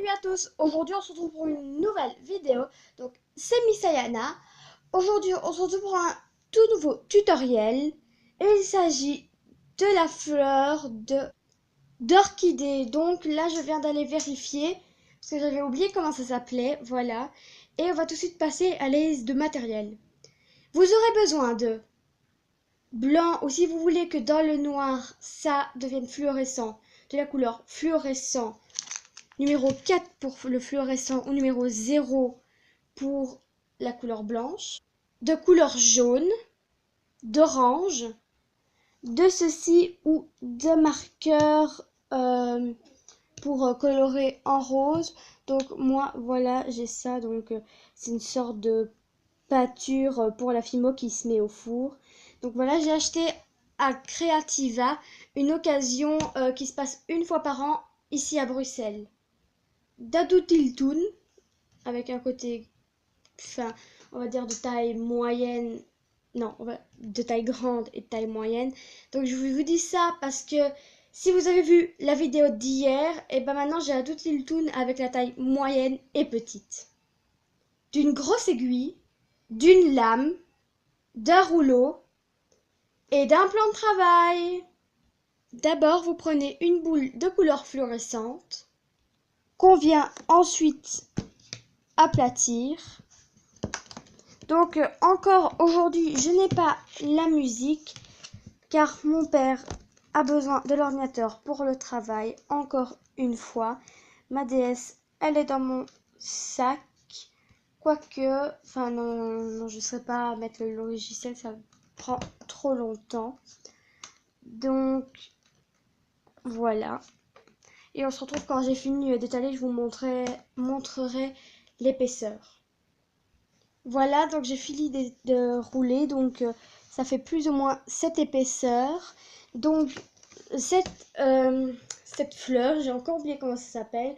Salut à tous, aujourd'hui on se retrouve pour une nouvelle vidéo, donc c'est Miss Ayana. Aujourd'hui on se retrouve pour un tout nouveau tutoriel et il s'agit de la fleur d'orchidée. Donc là je viens d'aller vérifier parce que j'avais oublié comment ça s'appelait, voilà. Et on va tout de suite passer à la liste de matériel. Vous aurez besoin de blanc, ou si vous voulez que dans le noir ça devienne fluorescent, de la couleur fluorescent. Numéro 4 pour le fluorescent ou numéro 0 pour la couleur blanche. De couleur jaune, d'orange, de ceci ou de marqueur pour colorer en rose. Donc moi voilà j'ai ça, donc c'est une sorte de pâture pour la Fimo qui se met au four. Donc voilà, j'ai acheté à Creativa une occasion qui se passe une fois par an ici à Bruxelles. D'Adutiltoon avec un côté, enfin, on va dire de taille moyenne, non, de taille grande et de taille moyenne. Donc je vous dis ça parce que si vous avez vu la vidéo d'hier, et ben maintenant j'ai Adutiltoon avec la taille moyenne et petite. D'une grosse aiguille, d'une lame, d'un rouleau et d'un plan de travail. D'abord, vous prenez une boule de couleur fluorescente qu'on vient ensuite aplatir. Donc encore aujourd'hui je n'ai pas la musique car mon père a besoin de l'ordinateur pour le travail. Encore une fois, ma DS elle est dans mon sac, quoique, enfin non, je ne sais pas mettre le logiciel, ça prend trop longtemps. Donc voilà, et on se retrouve quand j'ai fini d'étaler, je vous montrerai l'épaisseur. Voilà, donc j'ai fini de rouler, donc ça fait plus ou moins cette épaisseur. Donc cette fleur, j'ai encore oublié comment ça s'appelle,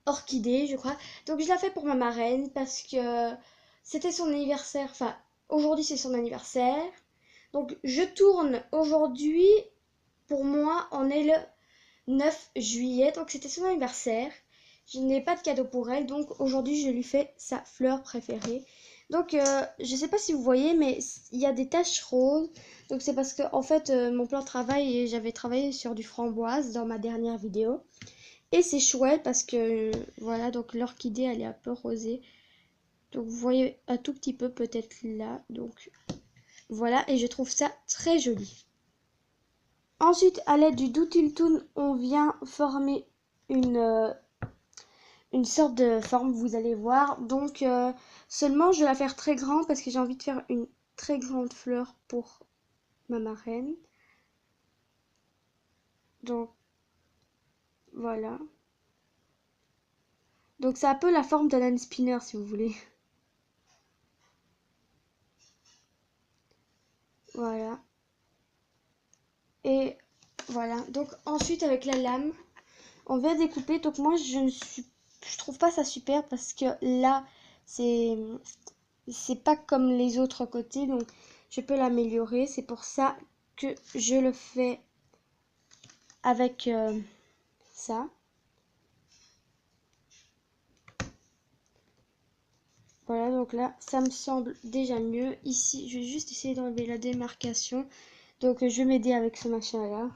orchidée je crois. Donc je la fais pour ma marraine parce que c'était son anniversaire, enfin aujourd'hui c'est son anniversaire. Donc je tourne aujourd'hui, pour moi on est le 9 juillet, donc c'était son anniversaire. Je n'ai pas de cadeau pour elle, donc aujourd'hui je lui fais sa fleur préférée. Donc je sais pas si vous voyez, mais il y a des taches roses. Donc c'est parce que en fait mon plan de travail, j'avais travaillé sur du framboise dans ma dernière vidéo. Et c'est chouette parce que voilà, donc l'orchidée elle est un peu rosée. Donc vous voyez un tout petit peu peut-être là. Donc voilà, et je trouve ça très joli. Ensuite, à l'aide du Doodle-Toon, on vient former une sorte de forme, vous allez voir. Donc seulement je vais la faire très grande parce que j'ai envie de faire une très grande fleur pour ma marraine. Donc voilà. Donc c'est un peu la forme d'un hand spinner si vous voulez. Voilà. Et voilà. Donc ensuite avec la lame, on vient découper. Donc moi je trouve pas ça super parce que là c'est pas comme les autres côtés, donc je peux l'améliorer. C'est pour ça que je le fais avec ça. Voilà, donc là ça me semble déjà mieux. Ici je vais juste essayer d'enlever la démarcation, donc je vais m'aider avec ce machin là.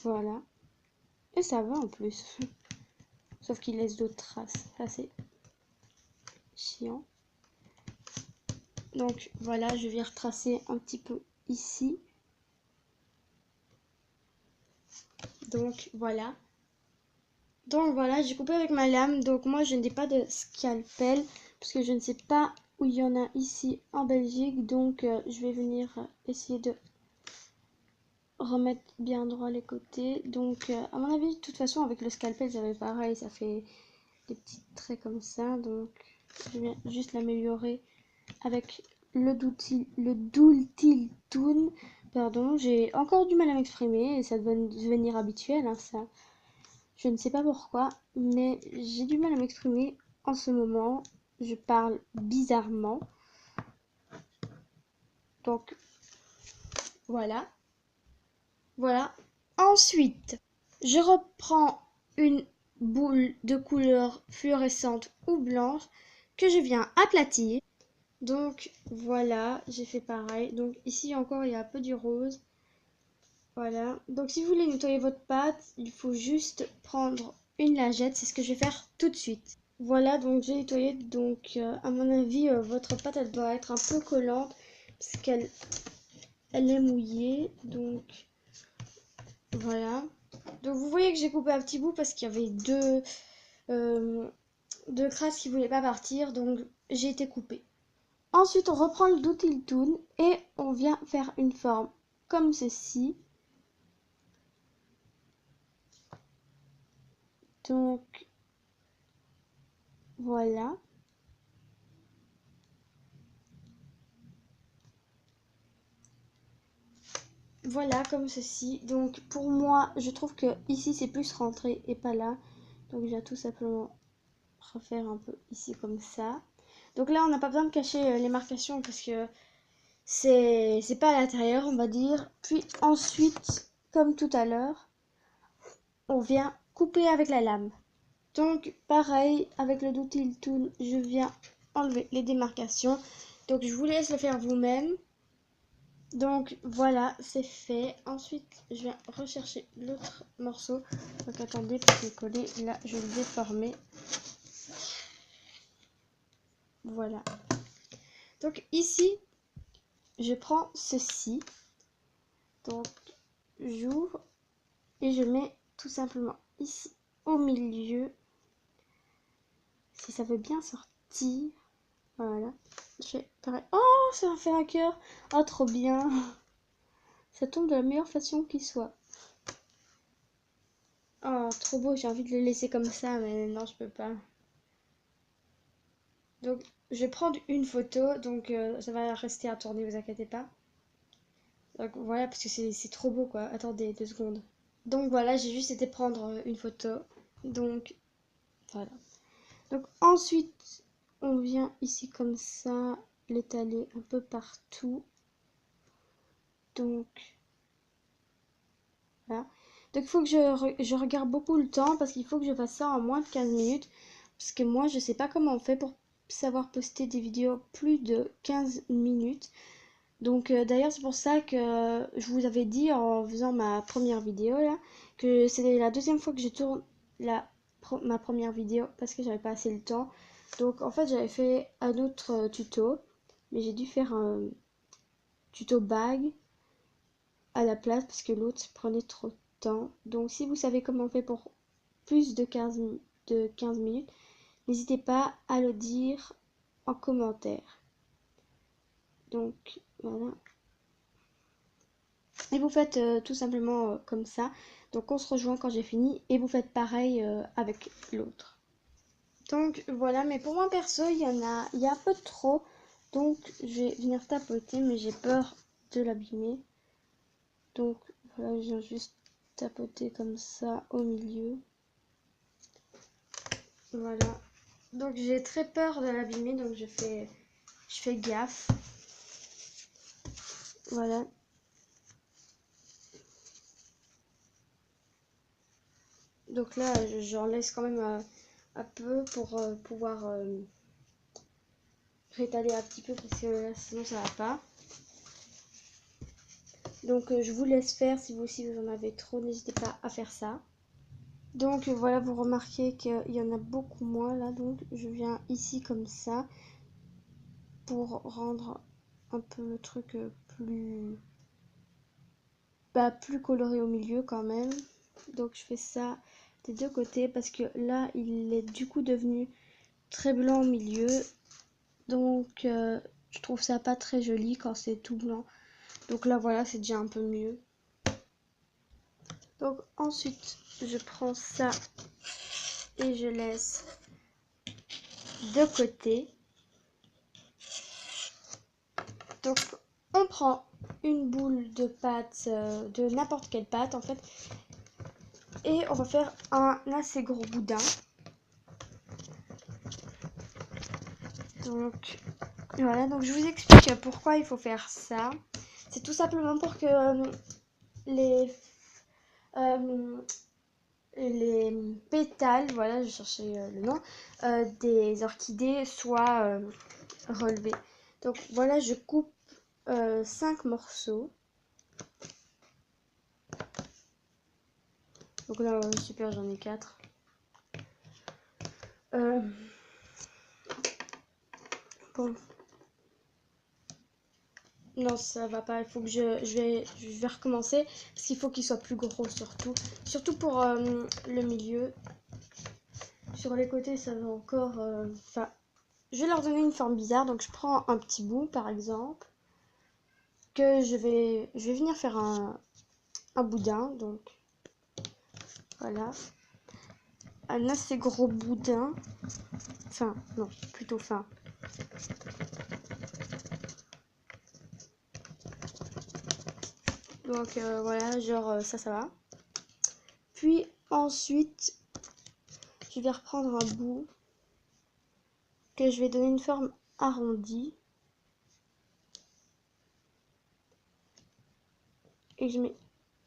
Voilà, et ça va en plus. Sauf qu'il laisse d'autres traces, ça c'est chiant. Donc voilà, je vais retracer un petit peu ici. Donc voilà. Donc voilà, j'ai coupé avec ma lame. Donc moi je n'ai pas de scalpel parce que je ne sais pas où il y en a ici en Belgique. Donc je vais venir essayer de remettre bien droit les côtés. Donc à mon avis, de toute façon avec le scalpel ça fait pareil, ça fait des petits traits comme ça. Donc je viens juste l'améliorer avec le Doodle-Toon. Pardon, j'ai encore du mal à m'exprimer et ça doit devenir habituel, hein, ça. Je ne sais pas pourquoi, mais j'ai du mal à m'exprimer en ce moment. Je parle bizarrement. Donc, voilà. Voilà. Ensuite, Je reprends une boule de couleur fluorescente ou blanche que je viens aplatir. Donc voilà, j'ai fait pareil. Donc ici encore, il y a un peu du rose. Voilà. Donc si vous voulez nettoyer votre pâte, il faut juste prendre une lingette. C'est ce que je vais faire tout de suite. Voilà, donc j'ai nettoyé. Donc à mon avis, votre pâte, elle doit être un peu collante parce qu'elle est mouillée. Donc voilà. Donc vous voyez que j'ai coupé un petit bout parce qu'il y avait deux crasses qui ne voulaient pas partir. Donc j'ai été coupée. Ensuite, on reprend le Doodle Toon et on vient faire une forme comme ceci. Donc, voilà. Voilà, comme ceci. Donc, pour moi, je trouve que ici, c'est plus rentré et pas là. Donc, je vais tout simplement refaire un peu ici comme ça. Donc là, on n'a pas besoin de cacher les marcations parce que c'est pas à l'intérieur, on va dire. Puis ensuite, comme tout à l'heure, on vient couper avec la lame. Donc pareil, avec le Doodle Toon, je viens enlever les démarcations. Donc je vous laisse le faire vous-même. Donc voilà, c'est fait. Ensuite, je viens rechercher l'autre morceau. Donc attendez, pour le coller, là je vais le déformer. Voilà. Donc ici, je prends ceci. Donc j'ouvre et je mets tout simplement ici au milieu. Si ça veut bien sortir. Voilà. Je fais pareil. Oh, ça va faire un cœur. Oh, trop bien. Ça tombe de la meilleure façon qui soit. Oh, trop beau. J'ai envie de le laisser comme ça, mais non, je peux pas. Donc, je vais prendre une photo. Donc, ça va rester à tourner, vous inquiétez pas. Donc, voilà, parce que c'est trop beau, quoi. Attendez 2 secondes. Donc, voilà, j'ai juste été prendre une photo. Donc, voilà. Donc, ensuite, on vient ici comme ça, l'étaler un peu partout. Donc, voilà. Donc il faut que je regarde beaucoup le temps parce qu'il faut que je fasse ça en moins de 15 minutes. Parce que moi, je sais pas comment on fait pour savoir poster des vidéos plus de 15 minutes. Donc d'ailleurs, c'est pour ça que je vous avais dit en faisant ma première vidéo là, que c'était la deuxième fois que je tourne ma première vidéo parce que j'avais pas assez le temps. Donc en fait, j'avais fait un autre tuto, mais j'ai dû faire un tuto bague à la place parce que l'autre prenait trop de temps. Donc si vous savez comment on fait pour plus de 15 minutes, n'hésitez pas à le dire en commentaire. Donc voilà. Et vous faites tout simplement comme ça. Donc on se rejoint quand j'ai fini et vous faites pareil avec l'autre. Donc voilà, mais pour moi perso, il y a un peu trop. Donc je vais venir tapoter, mais j'ai peur de l'abîmer. Donc voilà, je viens juste tapoter comme ça au milieu. Voilà. Donc j'ai très peur de l'abîmer, donc je fais gaffe. Voilà. Donc là, j'en laisse quand même un peu pour pouvoir rétaler un petit peu parce que sinon ça va pas. Donc je vous laisse faire. Si vous aussi vous en avez trop, n'hésitez pas à faire ça. Donc voilà, vous remarquez qu'il y en a beaucoup moins là. Donc je viens ici comme ça pour rendre un peu le truc plus coloré au milieu quand même. Donc je fais ça des deux côtés parce que là il est du coup devenu très blanc au milieu. Donc je trouve ça pas très joli quand c'est tout blanc. Donc là voilà, c'est déjà un peu mieux. Donc ensuite je prends ça et je laisse de côté. Donc on prend une boule de pâte, de n'importe quelle pâte en fait, et on va faire un assez gros boudin. Donc voilà, donc je vous explique pourquoi il faut faire ça. C'est tout simplement pour que les les pétales, voilà, je cherchais le nom, des orchidées soient relevés. Donc voilà, je coupe 5 morceaux. Donc là, super, j'en ai 4. Bon. Non, ça va pas. Il faut que je vais recommencer. Parce qu'il faut qu'il soit plus gros surtout. Surtout pour le milieu. Sur les côtés, ça va encore... Enfin, je vais leur donner une forme bizarre. Donc je prends un petit bout, par exemple. Que je vais venir faire un boudin. Donc, voilà. Un assez gros boudin. Enfin, non, plutôt fin. Donc voilà, genre ça va. Puis ensuite, je vais reprendre un bout que je vais donner une forme arrondie. Et je mets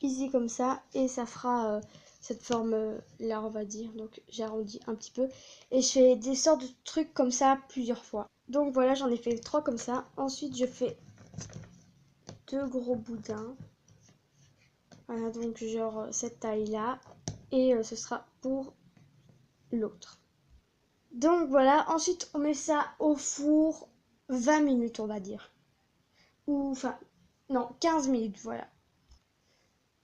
ici comme ça. Et ça fera cette forme là, on va dire. Donc j'arrondis un petit peu. Et je fais des sortes de trucs comme ça plusieurs fois. Donc voilà, j'en ai fait 3 comme ça. Ensuite, je fais 2 gros boudins. Voilà, donc genre cette taille-là. Et ce sera pour l'autre. Donc voilà, ensuite on met ça au four 20 minutes, on va dire. Ou enfin, non, 15 minutes, voilà.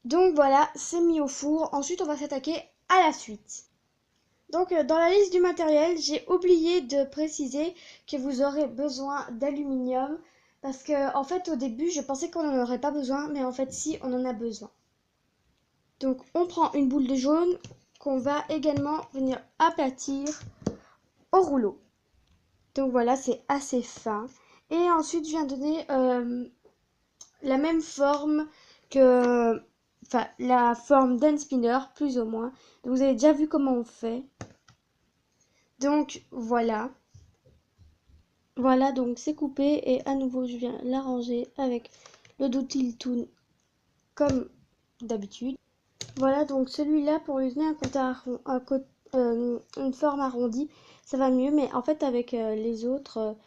Donc voilà, c'est mis au four. Ensuite, on va s'attaquer à la suite. Donc dans la liste du matériel, j'ai oublié de préciser que vous aurez besoin d'aluminium. Parce que en fait, au début, je pensais qu'on n'en aurait pas besoin. Mais en fait, si, on en a besoin. Donc on prend une boule de jaune qu'on va également venir aplatir au rouleau. Donc voilà, c'est assez fin. Et ensuite, je viens donner la même forme que... Enfin, la forme d'un spinner, plus ou moins. Donc, vous avez déjà vu comment on fait. Donc, voilà. Voilà, donc c'est coupé. Et à nouveau, je viens l'arranger avec le Dotil Toon comme d'habitude. Voilà, donc celui-là, pour lui donner une forme arrondie, ça va mieux. Mais en fait, avec les autres,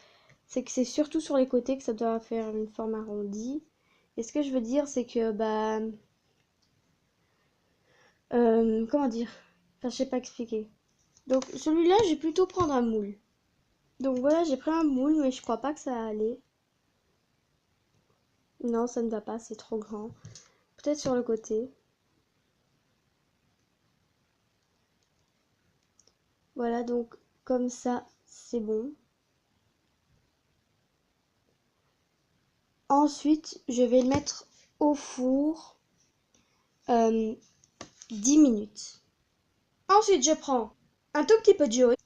c'est que c'est surtout sur les côtés que ça doit faire une forme arrondie. Et ce que je veux dire, c'est que, bah... comment dire? Enfin, je sais pas expliquer. Donc, celui-là, je vais plutôt prendre un moule. Donc voilà, j'ai pris un moule, mais je crois pas que ça va aller. Non, ça ne va pas, c'est trop grand. Peut-être sur le côté. Voilà, donc comme ça, c'est bon. Ensuite, je vais le mettre au four 10 minutes. Ensuite, je prends un tout petit peu de jaune,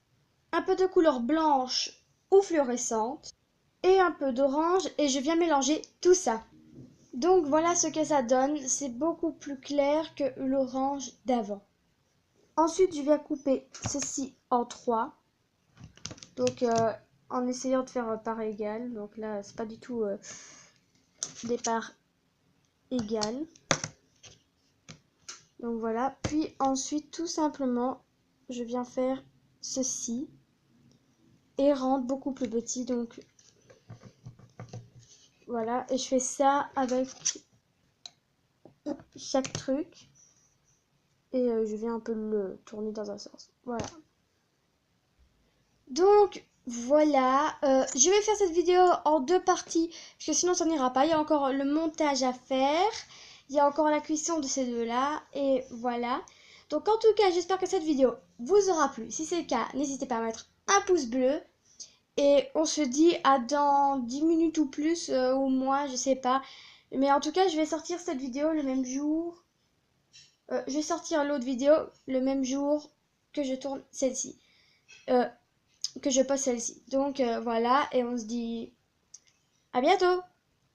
un peu de couleur blanche ou fluorescente et un peu d'orange et je viens mélanger tout ça. Donc voilà ce que ça donne, c'est beaucoup plus clair que l'orange d'avant. Ensuite, je viens couper ceci en 3. Donc en essayant de faire part égale. Donc là, c'est pas du tout des parts égales. Donc voilà. Puis ensuite, tout simplement, je viens faire ceci et rendre beaucoup plus petit. Donc voilà. Et je fais ça avec chaque truc. Et je viens un peu le tourner dans un sens. Voilà. Donc voilà, je vais faire cette vidéo en 2 parties, parce que sinon ça n'ira pas. Il y a encore le montage à faire, il y a encore la cuisson de ces deux-là, et voilà. Donc en tout cas, j'espère que cette vidéo vous aura plu. Si c'est le cas, n'hésitez pas à mettre un pouce bleu. Et on se dit à dans 10 minutes ou plus, ou moins, je sais pas. Mais en tout cas, je vais sortir cette vidéo le même jour. Je vais sortir l'autre vidéo le même jour que je tourne celle-ci. Que je poste celle-ci. Donc voilà, et on se dit à bientôt!